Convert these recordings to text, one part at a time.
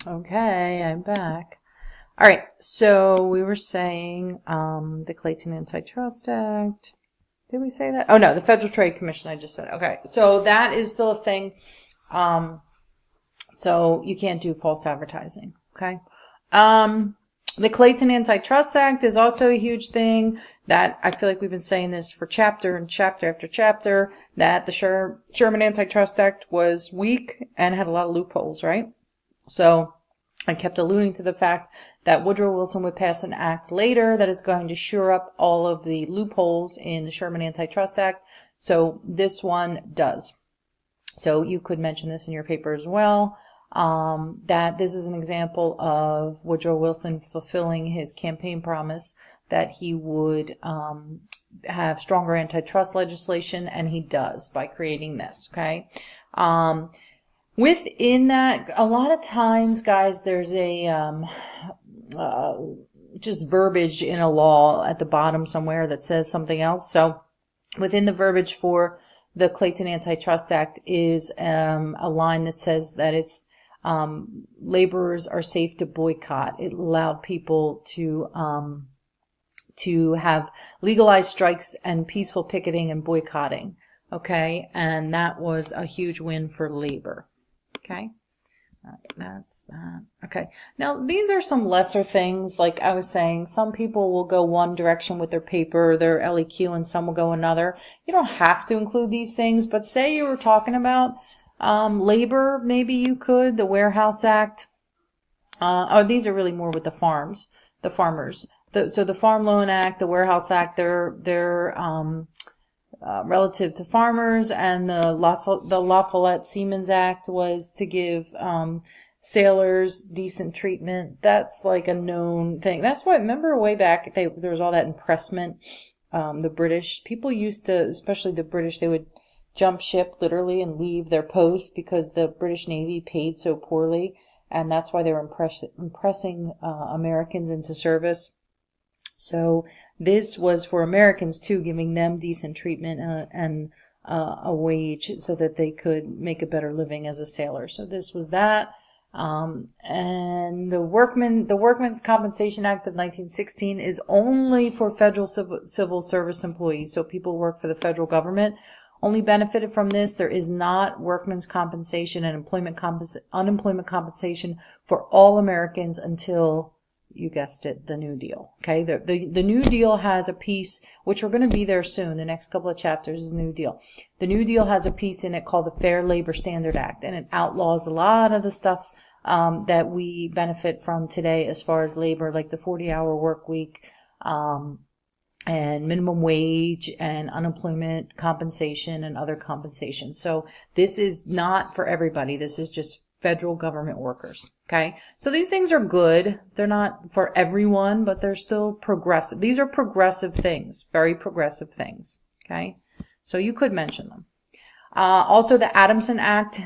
Okay, I'm back. All right, so we were saying the Clayton Antitrust Act. Did we say that? Oh no, the Federal Trade Commission. I just said. Okay, so that is still a thing. Um, so you can't do false advertising. Okay. Um, the Clayton Antitrust Act is also a huge thing that I feel like we've been saying this for chapter and chapter after chapter, that the Sherman Antitrust Act was weak and had a lot of loopholes, right? So I kept alluding to the fact that Woodrow Wilson would pass an act later that is going to shore up all of the loopholes in the Sherman Antitrust Act. So this one does. So you could mention this in your paper as well, that this is an example of Woodrow Wilson fulfilling his campaign promise that he would have stronger antitrust legislation, and he does by creating this, okay? Within that, a lot of times, guys, there's a just verbiage in a law at the bottom somewhere that says something else. So within the verbiage for the Clayton Antitrust Act is a line that says that it's laborers are safe to boycott. It allowed people to have legalized strikes and peaceful picketing and boycotting. Okay, and that was a huge win for labor. Okay. All right, that's that. Okay. Now, these are some lesser things. Like I was saying, some people will go one direction with their paper, their LEQ, and some will go another. You don't have to include these things, but say you were talking about labor, maybe you could, the Warehouse Act. These are really more with the farmers. So the Farm Loan Act, the Warehouse Act, they're relative to farmers, and the La Siemens Act was to give sailors decent treatment. That's like a known thing. That's why, remember way back, there was all that impressment. The British, people used to, especially the British, they would jump ship literally and leave their post because the British Navy paid so poorly, and that's why they were impressing Americans into service. So this was for Americans too, giving them decent treatment and a wage so that they could make a better living as a sailor. So this was that. And the Workmen's Compensation Act of 1916 is only for federal civil service employees. So people who work for the federal government only benefited from this. There is not workmen's compensation and unemployment compensation for all Americans until, you guessed it, the New Deal. Okay, the New Deal has a piece, which we're going to be there soon. The next couple of chapters is New Deal. The New Deal has a piece in it called the Fair Labor Standard Act, and it outlaws a lot of the stuff that we benefit from today as far as labor, like the 40-hour work week, and minimum wage and unemployment compensation and other compensation. So this is not for everybody. This is just federal government workers. Okay. So these things are good. They're not for everyone, but they're still progressive. These are progressive things, very progressive things. Okay. So you could mention them. Also, the Adamson Act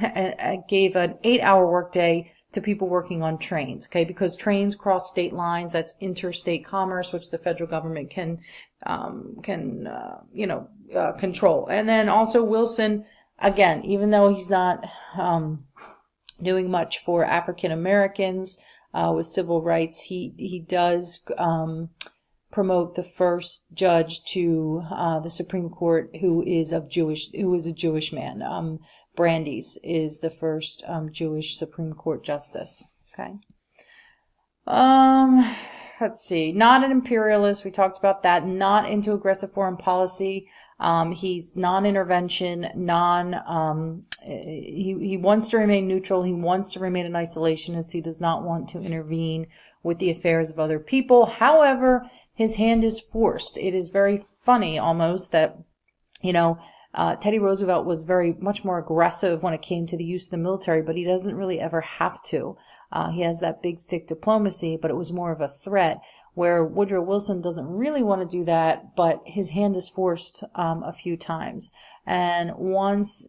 gave an 8-hour workday to people working on trains. Okay. Because trains cross state lines. That's interstate commerce, which the federal government can control. And then also Wilson, again, even though he's not, doing much for African Americans with civil rights, he does promote the first judge to the Supreme Court who is a Jewish man. Brandeis is the first Jewish Supreme Court justice. Okay. Let's see. Not an imperialist. We talked about that. Not into aggressive foreign policy. He's non-intervention, he wants to remain neutral. He wants to remain an isolationist. He does not want to intervene with the affairs of other people. However, his hand is forced. It is very funny almost that, Teddy Roosevelt was very much more aggressive when it came to the use of the military, but he doesn't really ever have to. He has that big stick diplomacy, but it was more of a threat, where Woodrow Wilson doesn't really want to do that, but his hand is forced a few times. And once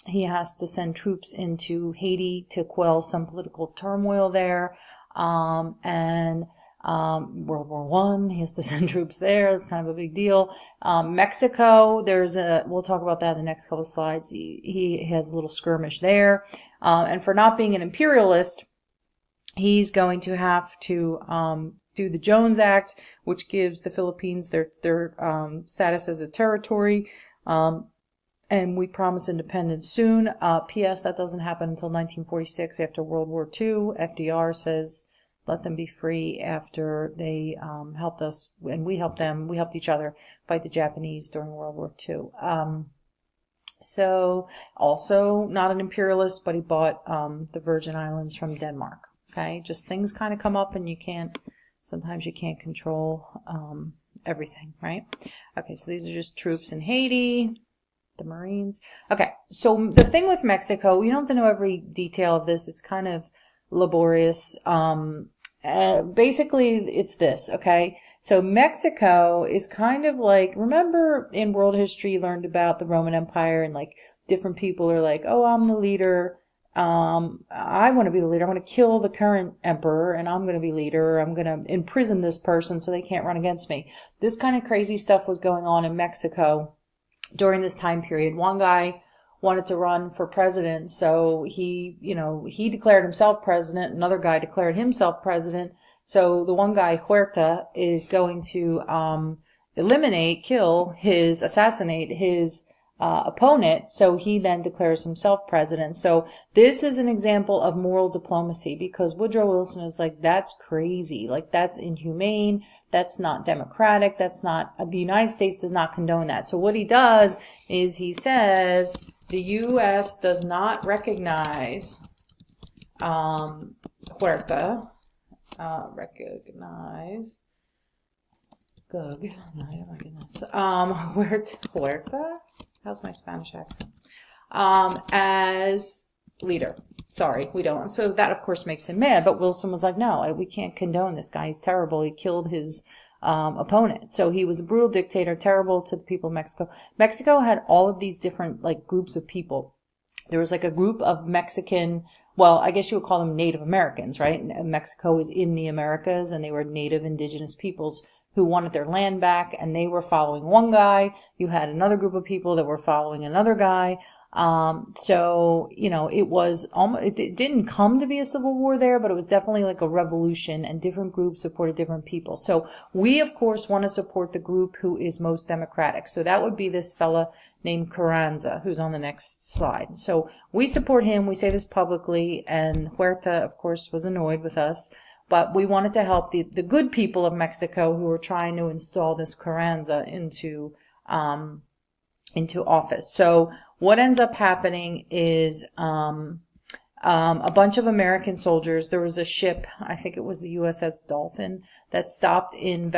he has to send troops into Haiti to quell some political turmoil there, and World War One, he has to send troops there. That's kind of a big deal. Mexico, we'll talk about that in the next couple of slides. He has a little skirmish there. And for not being an imperialist, he's going to have to do the Jones Act, which gives the Philippines their status as a territory. And we promise independence soon. P.S. That doesn't happen until 1946 after World War II. FDR says let them be free after they helped us, and we helped them. We helped each other fight the Japanese during World War II. So also not an imperialist, but he bought the Virgin Islands from Denmark. Okay, just things kind of come up, and sometimes you can't control everything, right? Okay, so these are just troops in Haiti. The Marines. Okay, so the thing with Mexico, you don't have to know every detail of this. It's kind of laborious. Basically, it's this, okay? So Mexico is kind of like, remember in world history, you learned about the Roman Empire and like different people are like, oh, I'm the leader. I want to be the leader. I want to kill the current emperor and I'm going to be leader. I'm going to imprison this person so they can't run against me. This kind of crazy stuff was going on in Mexico during this time period. One guy wanted to run for president, so he declared himself president. Another guy declared himself president. So the one guy, Huerta, is going to assassinate his opponent. So he then declares himself president. So this is an example of moral diplomacy, because Woodrow Wilson is like, that's crazy. Like, that's inhumane. That's not democratic. That's not, the United States does not condone that. So what he does is he says the U.S. does not recognize Huerta. Huerta? How's my Spanish accent? As leader. Sorry, we don't. So that, of course, makes him mad. But Wilson was like, no, we can't condone this guy. He's terrible. He killed his opponent. So he was a brutal dictator, terrible to the people of Mexico. Mexico had all of these different like groups of people. There was like a group of Mexican, well, I guess you would call them Native Americans, right? Mexico is in the Americas, and they were native indigenous peoples who wanted their land back, and they were following one guy. You had another group of people that were following another guy. So, it was almost, it didn't come to be a civil war there, but it was definitely like a revolution, and different groups supported different people. So we, of course, want to support the group who is most democratic. So that would be this fella named Carranza, who's on the next slide. So we support him. We say this publicly, and Huerta, of course, was annoyed with us. But we wanted to help the good people of Mexico who were trying to install this Carranza into office. So what ends up happening is a bunch of American soldiers. There was a ship, I think it was the USS Dolphin, that stopped in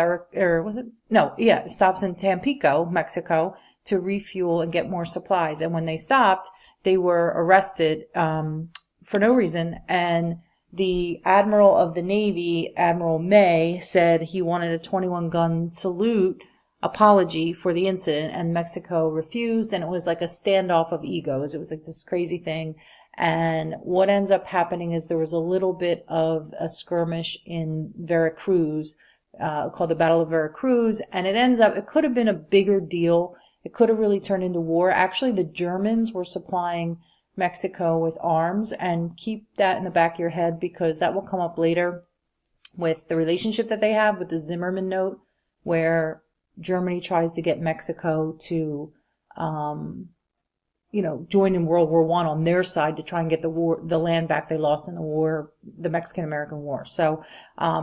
stops in Tampico, Mexico, to refuel and get more supplies. And when they stopped, they were arrested for no reason, and the Admiral of the Navy, Admiral May, said he wanted a 21-gun salute apology for the incident, and Mexico refused, and it was like a standoff of egos. It was like this crazy thing. And what ends up happening is there was a little bit of a skirmish in Veracruz called the Battle of Veracruz, and it could have been a bigger deal. It could have really turned into war. Actually, the Germans were supplying Mexico with arms, and keep that in the back of your head, because that will come up later with the relationship that they have with the Zimmerman Note, where Germany tries to get Mexico to join in World War I on their side to try and get the land back they lost in the war, the Mexican-American War. So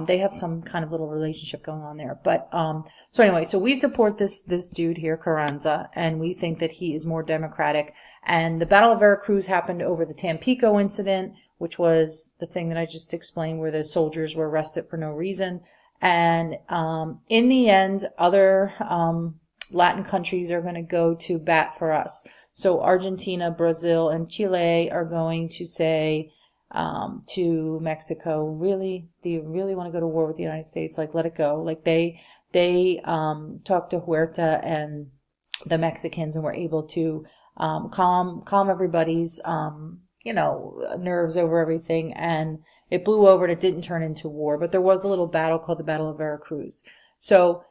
they have some kind of little relationship going on there. But so anyway, so we support this dude here, Carranza, and we think that he is more democratic. And the Battle of Veracruz happened over the Tampico incident, which was the thing that I just explained, where the soldiers were arrested for no reason. And in the end, other Latin countries are going to go to bat for us. So Argentina, Brazil, and Chile are going to say to Mexico, really, do you really want to go to war with the United States? Like, let it go. Like, they talked to Huerta and the Mexicans, and were able to calm everybody's nerves over everything, and it blew over, and it didn't turn into war. But there was a little battle called the Battle of Veracruz. So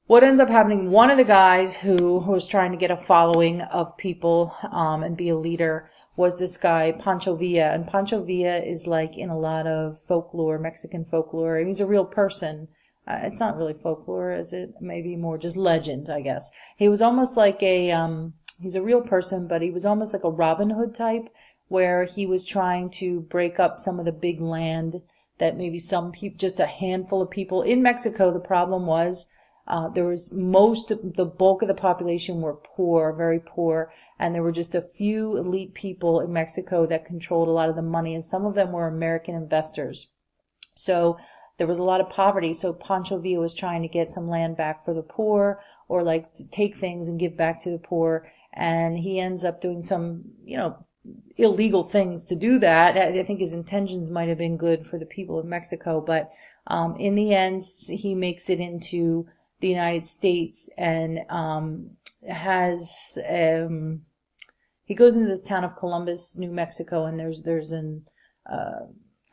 what ends up happening, one of the guys who was trying to get a following of people and be a leader was this guy, Pancho Villa. And Pancho Villa is like in a lot of folklore, Mexican folklore. He's a real person. It's not really folklore, is it? Maybe more just legend, I guess. He was almost like he's a real person, but he was almost like a Robin Hood type, where he was trying to break up some of the big land that maybe some people, just a handful of people. In Mexico, the problem was there was the bulk of the population were poor, very poor, and there were just a few elite people in Mexico that controlled a lot of the money, and some of them were American investors. So there was a lot of poverty. So Pancho Villa was trying to get some land back for the poor, or like to take things and give back to the poor. And he ends up doing some, illegal things to do that. I think his intentions might have been good for the people of Mexico, but in the end, he makes it into the United States and he goes into the town of Columbus, New Mexico, and there's an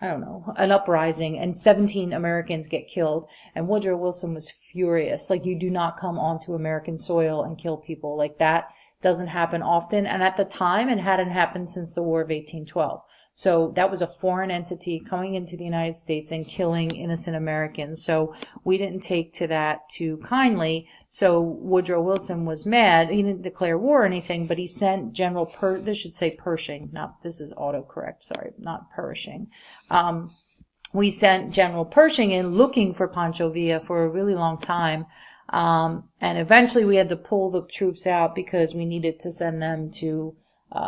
uprising, and 17 Americans get killed. And Woodrow Wilson was furious. Like, you do not come onto American soil and kill people like that. Doesn't happen often. And at the time, it hadn't happened since the War of 1812. So that was a foreign entity coming into the United States and killing innocent Americans. So we didn't take to that too kindly. So Woodrow Wilson was mad. He didn't declare war or anything, but he sent General Pershing. This is autocorrect. Sorry, not Pershing. We sent General Pershing in looking for Pancho Villa for a really long time. And eventually we had to pull the troops out because we needed to send them to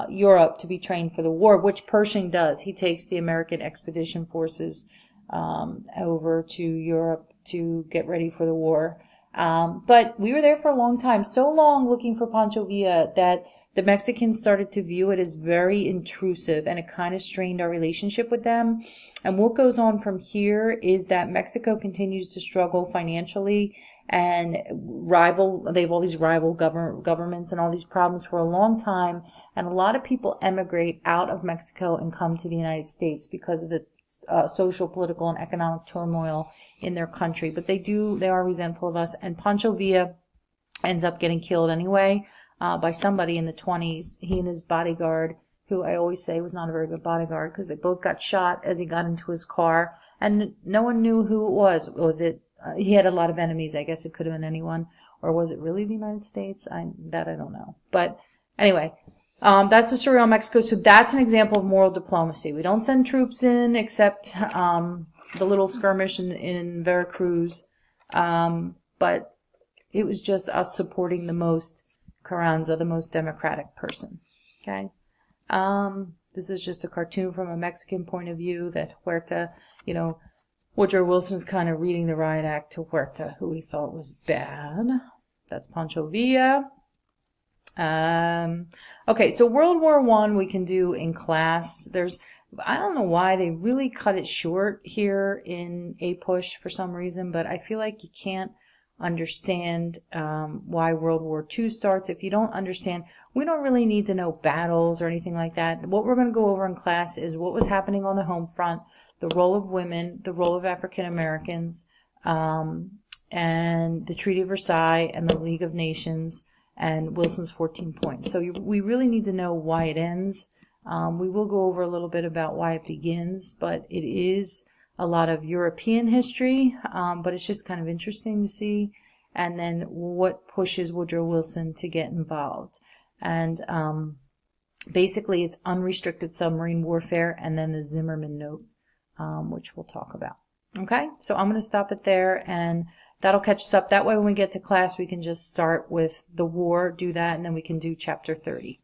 Europe to be trained for the war, which Pershing does. He takes the American expedition forces over to Europe to get ready for the war. But we were there for a long time, so long looking for Pancho Villa that the Mexicans started to view it as very intrusive, and it kind of strained our relationship with them. And what goes on from here is that Mexico continues to struggle financially and they have all these rival governments and all these problems for a long time. And a lot of people emigrate out of Mexico and come to the United States because of the social, political, and economic turmoil in their country. But they are resentful of us. And Pancho Villa ends up getting killed anyway by somebody in the 20s. He and his bodyguard, who I always say was not a very good bodyguard, because they both got shot as he got into his car. And no one knew who it was. He had a lot of enemies. I guess it could have been anyone. Or was it really the United States? I don't know. But anyway, that's the story on Mexico. So that's an example of moral diplomacy. We don't send troops in except the little skirmish in Veracruz. But it was just us supporting Carranza, the most democratic person. Okay? This is just a cartoon from a Mexican point of view that Huerta, Woodrow Wilson is kind of reading the riot act to Huerta, who he thought was bad. That's Pancho Villa. Okay, so World War I we can do in class. I don't know why they really cut it short here in APUSH for some reason, but I feel like you can't understand why World War II starts if you don't understand. We don't really need to know battles or anything like that. What we're going to go over in class is what was happening on the home front, the role of women, the role of African Americans, and the Treaty of Versailles and the League of Nations and Wilson's 14 points. So we really need to know why it ends. We will go over a little bit about why it begins, but it is a lot of European history, but it's just kind of interesting to see. And then what pushes Woodrow Wilson to get involved. And basically it's unrestricted submarine warfare and then the Zimmerman Note, which we'll talk about. Okay, so I'm going to stop it there, and that'll catch us up. That way when we get to class, we can just start with the war, do that, and then we can do chapter 30.